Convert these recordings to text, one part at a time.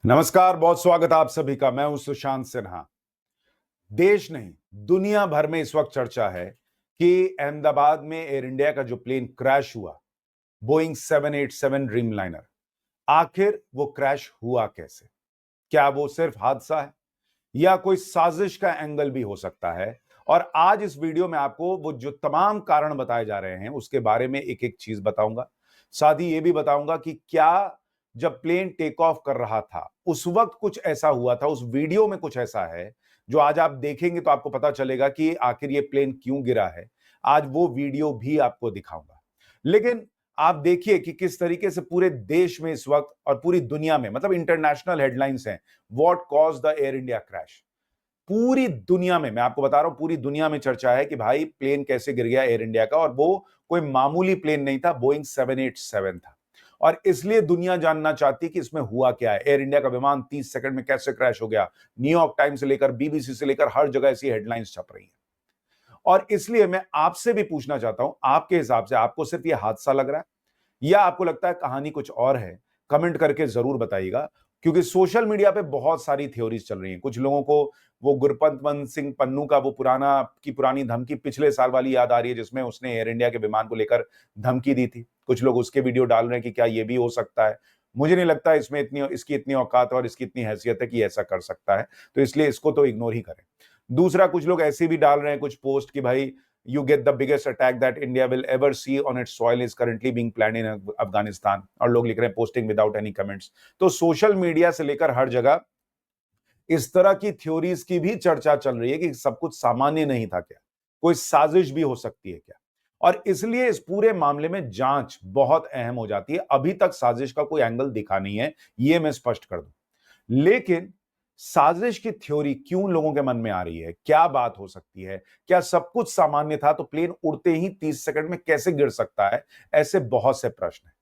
नमस्कार, बहुत स्वागत है आप सभी का। मैं हूं सुशांत सिन्हा। देश नहीं, दुनिया भर में इस वक्त चर्चा है कि अहमदाबाद में एयर इंडिया का जो प्लेन क्रैश हुआ, बोइंग 787 ड्रीमलाइनर, आखिर वो क्रैश हुआ कैसे? क्या वो सिर्फ हादसा है या कोई साजिश का एंगल भी हो सकता है? और आज इस वीडियो में आपको वो जो तमाम कारण बताए जा रहे हैं उसके बारे में एक एक चीज बताऊंगा। साथ ही ये भी बताऊंगा कि क्या जब प्लेन टेक ऑफ कर रहा था उस वक्त कुछ ऐसा हुआ था, उस वीडियो में कुछ ऐसा है जो आज आप देखेंगे तो आपको पता चलेगा कि आखिर ये प्लेन क्यों गिरा है। आज वो वीडियो भी आपको दिखाऊंगा। लेकिन आप देखिए कि किस तरीके से पूरे देश में इस वक्त और पूरी दुनिया में, मतलब इंटरनेशनल हेडलाइंस हैं, what cause the air India crash. पूरी दुनिया में, मैं आपको बता रहा हूं, पूरी दुनिया में चर्चा है कि भाई प्लेन कैसे गिर गया एयर इंडिया का, और वो कोई मामूली प्लेन नहीं था, बोइंग 787 था। और इसलिए दुनिया जानना चाहती है कि इसमें हुआ क्या है। एयर इंडिया का विमान 30 सेकंड में कैसे क्रैश हो गया। न्यूयॉर्क टाइम्स से लेकर बीबीसी से लेकर हर जगह ऐसी हेडलाइंस छप रही हैं। और इसलिए मैं आपसे भी पूछना चाहता हूं, आपके हिसाब से आपको सिर्फ ये हादसा लग रहा है या आपको लगता है कहानी कुछ और है? कमेंट करके जरूर बताइएगा, क्योंकि सोशल मीडिया पे बहुत सारी थ्योरीज चल रही हैं। कुछ लोगों को वो गुरपतवंत सिंह पन्नू का वो पुरानी धमकी पिछले साल वाली याद आ रही है, जिसमें उसने एयर इंडिया के विमान को लेकर धमकी दी थी। कुछ लोग उसके वीडियो डाल रहे हैं कि क्या ये भी हो सकता है। मुझे नहीं लगता इसकी इतनी औकात और इसकी इतनी हैसियत है कि ऐसा कर सकता है, तो इसलिए इसको तो इग्नोर ही करें। दूसरा, कुछ लोग ऐसे भी डाल रहे हैं कुछ पोस्ट कि भाई you get the biggest attack that India will ever see on its soil is currently being planned in Afghanistan, और लोग लिख रहे हैं posting without any comments। तो सोशल मीडिया से लेकर हर जगह इस तरह की थ्योरीज की भी चर्चा चल रही है कि सब कुछ सामान्य नहीं था क्या, कोई साजिश भी हो सकती है क्या। और इसलिए इस पूरे मामले में जांच बहुत अहम हो जाती है। अभी तक साजिश का कोई एंगल दिखा नहीं है, ये मैं स्पष्ट कर दूं। लेकिन साजिश की थ्योरी क्यों लोगों के मन में आ रही है? क्या बात हो सकती है? क्या सब कुछ सामान्य था तो प्लेन उड़ते ही 30 सेकंड में कैसे गिर सकता है? ऐसे बहुत से प्रश्न हैं।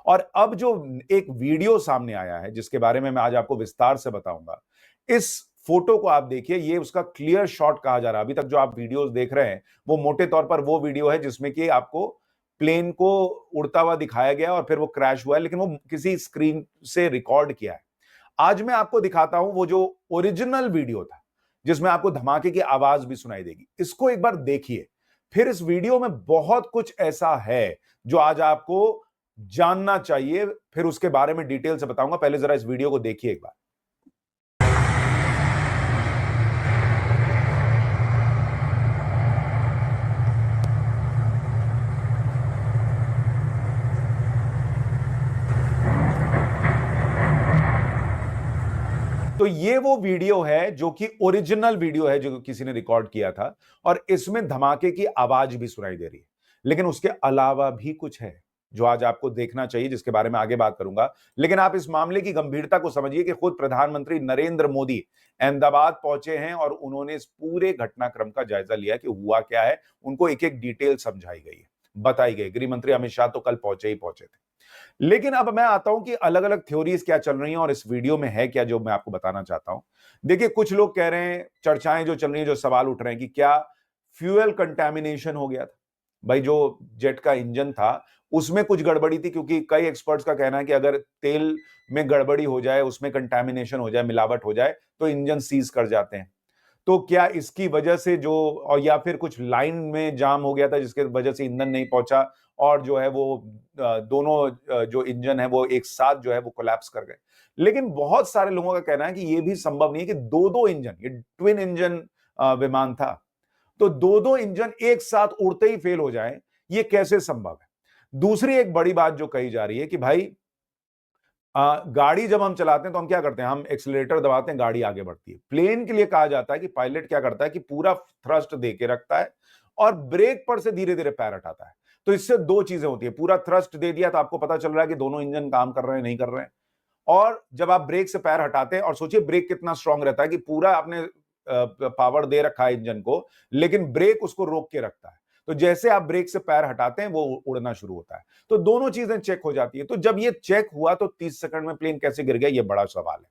और अब जो एक वीडियो सामने आया है जिसके बारे में मैं आज आपको विस्तार से बताऊंगा, इस फोटो को आप देखिए, ये उसका क्लियर शॉट कहा जा रहा है। अभी तक जो आप वीडियोस देख रहे हैं वो मोटे तौर पर वो वीडियो है जिसमें कि आपको प्लेन को उड़ता हुआ दिखाया गया और फिर वो क्रैश हुआ है, लेकिन वो किसी स्क्रीन से रिकॉर्ड किया है। आज मैं आपको दिखाता हूं वो जो ओरिजिनल वीडियो था जिसमें आपको धमाके की आवाज भी सुनाई देगी। इसको एक बार देखिए। फिर इस वीडियो में बहुत कुछ ऐसा है जो आज आपको जानना चाहिए, फिर उसके बारे में डिटेल से बताऊंगा। पहले जरा इस वीडियो को देखिए एक बार। तो ये वो वीडियो है जो कि ओरिजिनल वीडियो है जो किसी ने रिकॉर्ड किया था, और इसमें धमाके की आवाज भी सुनाई दे रही है। लेकिन उसके अलावा भी कुछ है जो आज आपको देखना चाहिए, जिसके बारे में आगे बात करूंगा। लेकिन आप इस मामले की गंभीरता को समझिए कि खुद प्रधानमंत्री नरेंद्र मोदी अहमदाबाद पहुंचे हैं और उन्होंने इस पूरे घटनाक्रम का जायजा लिया कि हुआ क्या है। उनको एक एक डिटेल समझाई गई है, बताई गई। गृह मंत्री अमित शाह तो कल पहुंचे थे। लेकिन अब मैं आता हूं कि अलग अलग थ्योरीज क्या चल रही हैं और इस वीडियो में है क्या जो मैं आपको बताना चाहता हूं। देखिए, कुछ लोग कह रहे हैं, चर्चाएं जो चल रही हैं, जो सवाल उठ रहे हैं कि क्या फ्यूल कंटेमिनेशन हो गया था। भाई, जो जेट का इंजन था उसमें कुछ गड़बड़ी थी, क्योंकि कई एक्सपर्ट्स का कहना है कि अगर तेल में गड़बड़ी हो जाए, उसमें कंटेमिनेशन हो जाए, मिलावट हो जाए, तो इंजन सीज कर जाते हैं। तो क्या इसकी वजह से जो, और या फिर कुछ लाइन में जाम हो गया था जिसके वजह से ईंधन नहीं पहुंचा, और जो है वो दोनों जो इंजन है वो एक साथ जो है वो कोलैप्स कर गए। लेकिन बहुत सारे लोगों का कहना है कि यह भी संभव नहीं है कि दो दो इंजन, ये ट्विन इंजन विमान था, तो दो दो इंजन एक साथ उड़ते ही फेल हो जाए, ये कैसे संभव है। दूसरी एक बड़ी बात जो कही जा रही है कि भाई गाड़ी जब हम चलाते हैं तो हम क्या करते हैं, हम एक्सीलरेटर दबाते हैं, गाड़ी आगे बढ़ती है। प्लेन के लिए कहा जाता है कि पायलट क्या करता है कि पूरा थ्रस्ट दे के रखता है और ब्रेक पर से धीरे धीरे पैर हटाता है। तो इससे दो चीजें होती है, पूरा थ्रस्ट दे दिया तो आपको पता चल रहा है कि दोनों इंजन काम कर रहे हैं नहीं कर रहे हैं। और जब आप ब्रेक से पैर हटाते हैं, और सोचिए ब्रेक कितना स्ट्रांग रहता है कि पूरा आपने पावर दे रखा है इंजन को, लेकिन ब्रेक उसको रोक के रखता है। तो जैसे आप ब्रेक से पैर हटाते हैं वो उड़ना शुरू होता है। तो दोनों चीजें चेक हो जाती है। तो जब ये चेक हुआ तो 30 सेकंड में प्लेन कैसे गिर गया, ये बड़ा सवाल है।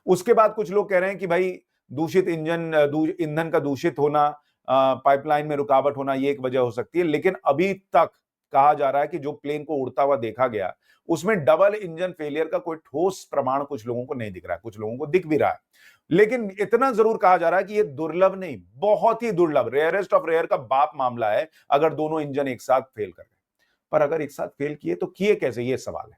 उसके बाद कुछ लोग कह रहे हैं कि भाई दूषित ईंधन का दूषित होना, पाइपलाइन में रुकावट होना, ये एक वजह हो सकती है। लेकिन अभी तक कहा जा रहा है कि जो प्लेन को उड़ता हुआ देखा गया उसमें डबल इंजन फेलियर का कोई ठोस प्रमाण कुछ लोगों को नहीं दिख रहा है, कुछ लोगों को दिख भी रहा है। लेकिन इतना जरूर कहा जा रहा है कि ये दुर्लभ नहीं, बहुत ही दुर्लभ, रेयरेस्ट ऑफ रेयर का बाप मामला है अगर दोनों इंजन एक साथ फेल कर रहे हैं। पर अगर एक साथ फेल किए तो किए कैसे, ये सवाल है।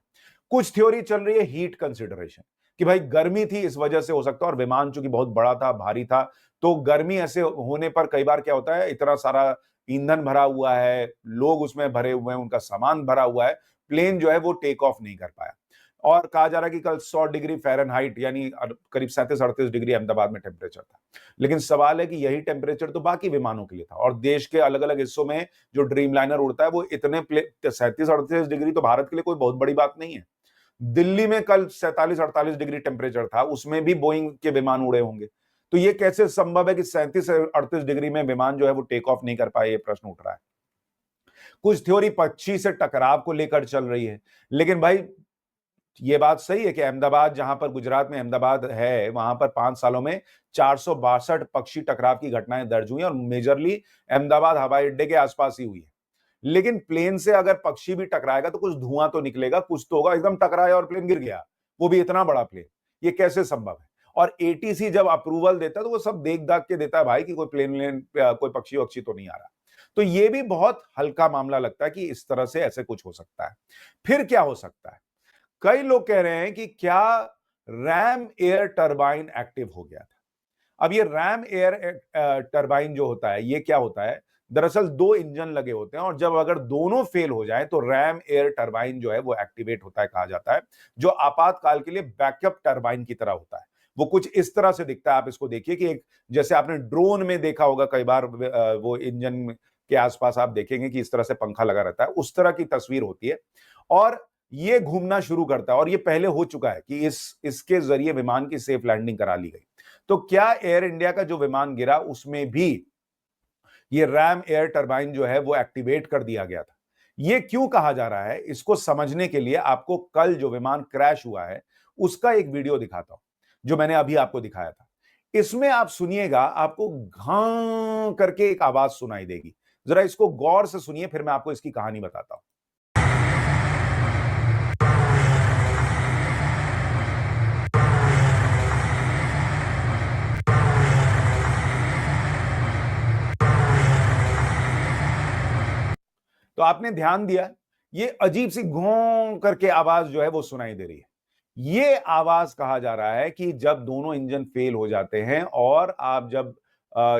कुछ थ्योरी चल रही है हीट कंसिडरेशन, कि भाई गर्मी थी इस वजह से हो सकता है, और विमान चूंकि बहुत बड़ा था, भारी था, तो गर्मी ऐसे होने पर कई बार क्या होता है, इतना सारा ईंधन भरा हुआ है, लोग उसमें भरे हुए हैं, उनका सामान भरा हुआ है, प्लेन जो है वो टेक ऑफ नहीं कर पाया। और कहा जा रहा है कि कल 100 डिग्री फ़ारेनहाइट यानी करीब 37-38 डिग्री अहमदाबाद में टेम्परेचर था। लेकिन सवाल है कि यही टेम्परेचर तो बाकी विमानों के लिए था, और देश के अलग-अलग हिस्सों में जो ड्रीमलाइनर उड़ता है वो इतने 37-38 डिग्री तो भारत के लिए कोई बहुत बड़ी बात नहीं है। दिल्ली में कल 47-48 डिग्री टेम्परेचर था, उसमें भी बोइंग के विमान उड़े होंगे। तो ये कैसे संभव है कि 37-38 डिग्री में विमान जो है वो टेक ऑफ नहीं कर पाए, ये प्रश्न उठ रहा है। कुछ थ्योरी पक्षी से टकराव को लेकर चल रही है, लेकिन भाई ये बात सही है कि अहमदाबाद, जहां पर गुजरात में अहमदाबाद है, वहां पर 5 सालों में 462 पक्षी टकराव की घटनाएं दर्ज हुई और मेजरली अहमदाबाद हवाई अड्डे के आसपास ही हुई है। लेकिन प्लेन से अगर पक्षी भी टकराएगा तो कुछ धुआं तो निकलेगा, कुछ तो होगा, एकदम टकराया और प्लेन गिर गया, वो भी इतना बड़ा प्लेन, ये कैसे संभव है? और एटीसी जब अप्रूवल देता है तो वो सब देख दाख के देता है भाई कि कोई प्लेन कोई पक्षी वक्षी तो नहीं आ रहा। तो ये भी बहुत हल्का मामला लगता है कि इस तरह से ऐसे कुछ हो सकता है। फिर क्या हो सकता है? कई लोग कह रहे हैं कि क्या रैम एयर टरबाइन एक्टिव हो गया था। अब ये रैम एयर टरबाइन जो होता है, ये क्या होता है, दरअसल 2 इंजन लगे होते हैं और जब अगर दोनों फेल हो जाए तो रैम एयर टरबाइन जो है वो एक्टिवेट होता है, कहा जाता है, जो आपातकाल के लिए बैकअप टरबाइन की तरह होता है। वो कुछ इस तरह से दिखता है, आप इसको देखिए कि एक, जैसे आपने ड्रोन में देखा होगा कई बार, वो इंजन के आसपास आप देखेंगे कि इस तरह से पंखा लगा रहता है, उस तरह की तस्वीर होती है और ये घूमना शुरू करता है। और ये पहले हो चुका है कि इसके जरिए विमान की सेफ लैंडिंग करा ली गई। तो क्या एयर इंडिया का जो विमान गिरा उसमें भी ये रैम एयर टरबाइन जो है वो एक्टिवेट कर दिया गया था? ये क्यों कहा जा रहा है, इसको समझने के लिए आपको कल जो विमान क्रैश हुआ है उसका एक वीडियो दिखाता हूं, जो मैंने अभी आपको दिखाया था। इसमें आप सुनिएगा, आपको घां करके एक आवाज सुनाई देगी। जरा इसको गौर से सुनिए, फिर मैं आपको इसकी कहानी बताता हूं। तो आपने ध्यान दिया, ये अजीब सी घों करके आवाज जो है वो सुनाई दे रही है। ये आवाज, कहा जा रहा है कि जब दोनों इंजन फेल हो जाते हैं और आप जब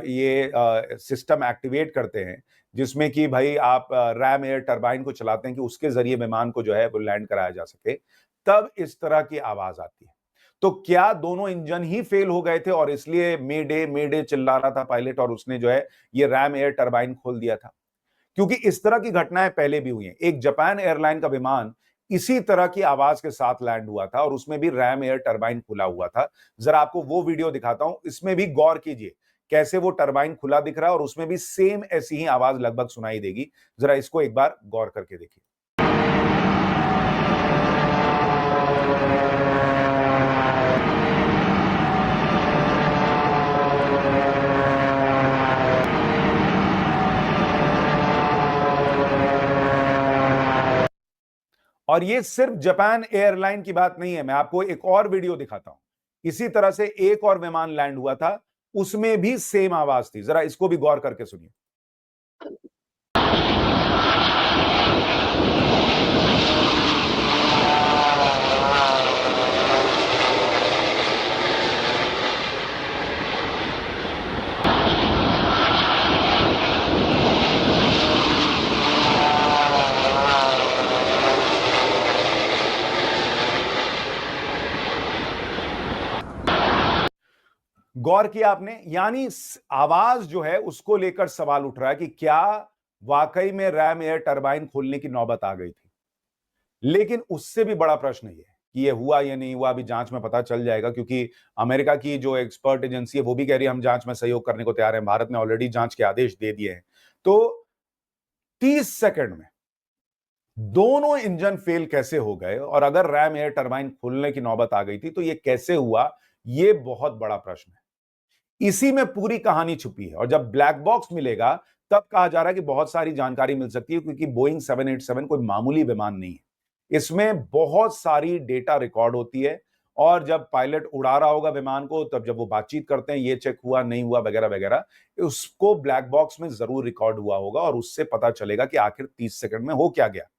ये सिस्टम एक्टिवेट करते हैं, जिसमें कि भाई आप रैम एयर टरबाइन को चलाते हैं कि उसके जरिए विमान को जो है वो लैंड कराया जा सके, तब इस तरह की आवाज आती है। तो क्या दोनों इंजन ही फेल हो गए थे और इसलिए मे डे चिल्ला रहा था पायलट और उसने जो है ये रैम एयर टरबाइन खोल दिया था? क्योंकि इस तरह की घटनाएं पहले भी हुई हैं। एक जापान एयरलाइन का विमान इसी तरह की आवाज के साथ लैंड हुआ था और उसमें भी रैम एयर टरबाइन खुला हुआ था। जरा आपको वो वीडियो दिखाता हूं, इसमें भी गौर कीजिए कैसे वो टरबाइन खुला दिख रहा है और उसमें भी सेम ऐसी ही आवाज लगभग सुनाई देगी। जरा इसको एक बार गौर करके देखिए। और ये सिर्फ जापान एयरलाइन की बात नहीं है, मैं आपको एक और वीडियो दिखाता हूं। इसी तरह से एक और विमान लैंड हुआ था, उसमें भी सेम आवाज थी। जरा इसको भी गौर करके सुनिए। गौर किया आपने? यानी आवाज जो है उसको लेकर सवाल उठ रहा है कि क्या वाकई में रैम एयर टरबाइन खोलने की नौबत आ गई थी। लेकिन उससे भी बड़ा प्रश्न ये है कि ये हुआ या नहीं हुआ, अभी जांच में पता चल जाएगा, क्योंकि अमेरिका की जो एक्सपर्ट एजेंसी है वो भी कह रही है हम जांच में सहयोग करने को तैयार हैं। भारत ने ऑलरेडी जांच के आदेश दे दिए हैं। तो 30 सेकंड में दोनों इंजन फेल कैसे हो गए, और अगर रैम एयर टरबाइन खोलने की नौबत आ गई थी तो ये कैसे हुआ, ये बहुत बड़ा प्रश्न है। इसी में पूरी कहानी छुपी है और जब ब्लैक बॉक्स मिलेगा तब कहा जा रहा है कि बहुत सारी जानकारी मिल सकती है, क्योंकि बोइंग 787 कोई मामूली विमान नहीं है। इसमें बहुत सारी डेटा रिकॉर्ड होती है, और जब पायलट उड़ा रहा होगा विमान को, तब जब वो बातचीत करते हैं, ये चेक हुआ नहीं हुआ वगैरह वगैरह, उसको ब्लैक बॉक्स में जरूर रिकॉर्ड हुआ होगा, और उससे पता चलेगा कि आखिर 30 सेकंड में हो क्या गया।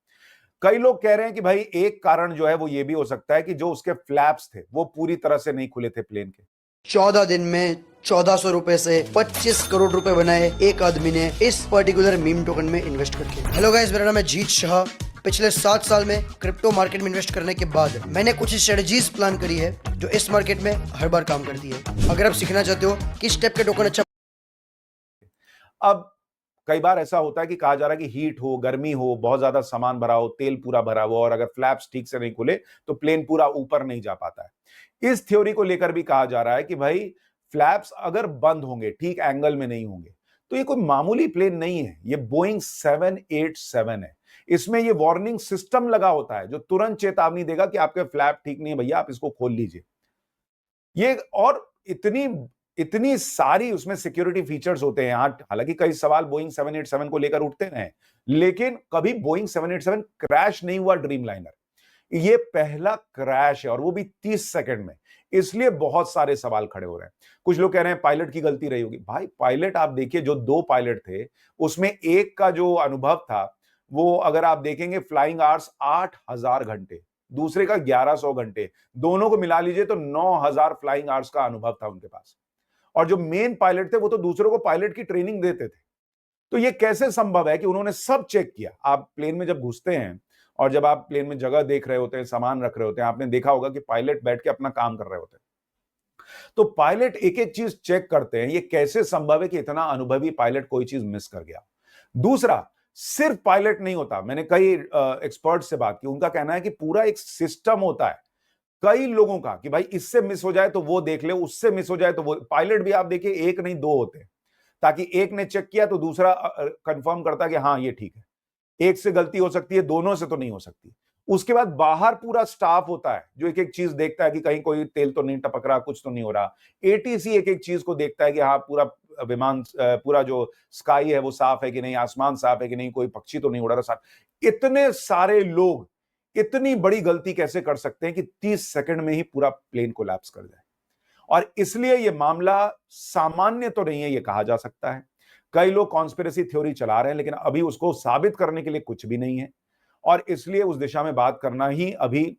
कई लोग कह रहे हैं कि भाई एक कारण जो है वो ये भी हो सकता है कि जो उसके फ्लैप्स थे वो पूरी तरह से नहीं खुले थे प्लेन के। 14 दिन में 1400 रुपए से 25 करोड़ रुपए बनाए एक आदमी ने इस पर्टिकुलर मीम टोकन में इन्वेस्ट करके। हेलो गाइस, मेरा नाम है जीत शाह। पिछले 7 साल में क्रिप्टो मार्केट में इन्वेस्ट करने के बाद मैंने कुछ स्ट्रेटजीज प्लान करी है जो इस मार्केट में हर बार काम करती है। अगर आप सीखना चाहते हो किस टाइप के टोकन अच्छा। अब कई बार ऐसा होता है कि कहा जा रहा है कि हीट हो, गर्मी हो, बहुत ज्यादा सामान भरा हो, तेल पूरा भरा हो, और अगर फ्लैप्स ठीक से नहीं खुले तो प्लेन पूरा ऊपर नहीं जा पाता है। इस थ्योरी को लेकर भी कहा जा रहा है कि भाई फ्लैप्स अगर बंद होंगे, ठीक एंगल में नहीं होंगे, तो ये कोई मामूली प्लेन नहीं है, ये बोइंग 787 है। इसमें ये वार्निंग सिस्टम लगा होता है जो तुरंत चेतावनी देगा कि आपके फ्लैप ठीक नहीं है भैया, आप इसको खोल लीजिए। ये और इतनी इतनी सारी उसमें सिक्योरिटी फीचर्स होते हैं। हालांकि कई सवाल बोइंग 787 को लेकर उठते हैं, लेकिन कभी बोइंग 787 क्रैश नहीं हुआ ड्रीमलाइनर। ये पहला क्रैश है, और वो भी 30 सेकंड में। इसलिए बहुत सारे सवाल खड़े हो रहे हैं। कुछ लोग कह रहे हैं पायलट की गलती रही होगी। भाई पायलट आप देखिए, जो 2 पायलट थे उसमें एक का जो अनुभव था वो अगर आप देखेंगे फ्लाइंग आवर्स 8000 घंटे, दूसरे का 1100 घंटे, दोनों को मिला लीजिए तो 9000 फ्लाइंग आवर्स का अनुभव था उनके पास। और जो मेन पायलट थे वो तो दूसरों को पायलट की ट्रेनिंग देते थे। तो ये कैसे संभव है कि उन्होंने सब चेक किया? आप प्लेन में जब घुसते हैं और जब आप प्लेन में जगह देख रहे होते हैं, सामान रख रहे होते हैं, आपने देखा होगा कि पायलट बैठ के अपना काम कर रहे होते हैं। तो पायलट एक एक चीज चेक करते हैं। ये कैसे संभव है कि इतना अनुभवी पायलट कोई चीज मिस कर गया? दूसरा, सिर्फ पायलट नहीं होता। मैंने कई एक्सपर्ट से बात की, उनका कहना है कि पूरा एक सिस्टम होता है कई लोगों का, कि भाई इससे मिस हो जाए तो वो देख ले, उससे मिस हो जाए तो वो। पायलट भी आप देखिए एक नहीं 2 होते हैं, ताकि एक ने चेक किया तो दूसरा कंफर्म करता है कि हाँ ये ठीक है। एक से गलती हो सकती है, दोनों से तो नहीं हो सकती। उसके बाद बाहर पूरा स्टाफ होता है जो एक एक चीज देखता है कि कहीं कोई तेल तो नहीं टपक रहा, कुछ तो नहीं हो रहा। एटीसी एक एक चीज को देखता है कि हाँ पूरा विमान, पूरा जो स्काई है वो साफ है कि नहीं, आसमान साफ है कि नहीं, कोई पक्षी तो नहीं उड़ा रहा साथ। इतने सारे लोग इतनी बड़ी गलती कैसे कर सकते हैं कि 30 सेकंड में ही पूरा प्लेन कोलैप्स कर जाए? और इसलिए यह मामला सामान्य तो नहीं है, यह कहा जा सकता है। कई लोग कॉन्स्पिरेसी थ्योरी चला रहे हैं, लेकिन अभी उसको साबित करने के लिए कुछ भी नहीं है, और इसलिए उस दिशा में बात करना ही अभी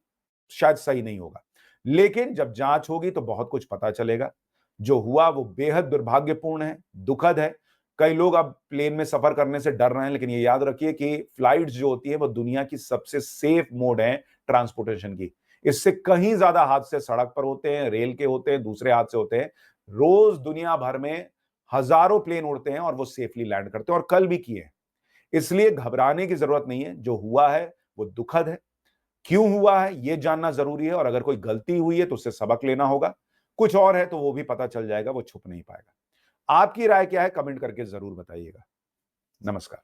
शायद सही नहीं होगा। लेकिन जब जांच होगी तो बहुत कुछ पता चलेगा। जो हुआ वो बेहद दुर्भाग्यपूर्ण है, दुखद है। कई लोग अब प्लेन में सफर करने से डर रहे हैं, लेकिन ये याद रखिए कि फ्लाइट्स जो होती है वो दुनिया की सबसे सेफ मोड है ट्रांसपोर्टेशन की। इससे कहीं ज्यादा हादसे सड़क पर होते हैं, रेल के होते हैं, दूसरे हादसे होते हैं। रोज दुनिया भर में हजारों प्लेन उड़ते हैं और वो सेफली लैंड करते हैं, और कल भी किए हैं। इसलिए घबराने की जरूरत नहीं है। जो हुआ है वो दुखद है। क्यों हुआ है ये जानना जरूरी है, और अगर कोई गलती हुई है तो उससे सबक लेना होगा। कुछ और है तो वो भी पता चल जाएगा, वो छुप नहीं पाएगा। आपकी राय क्या है? कमेंट करके जरूर बताइएगा। नमस्कार।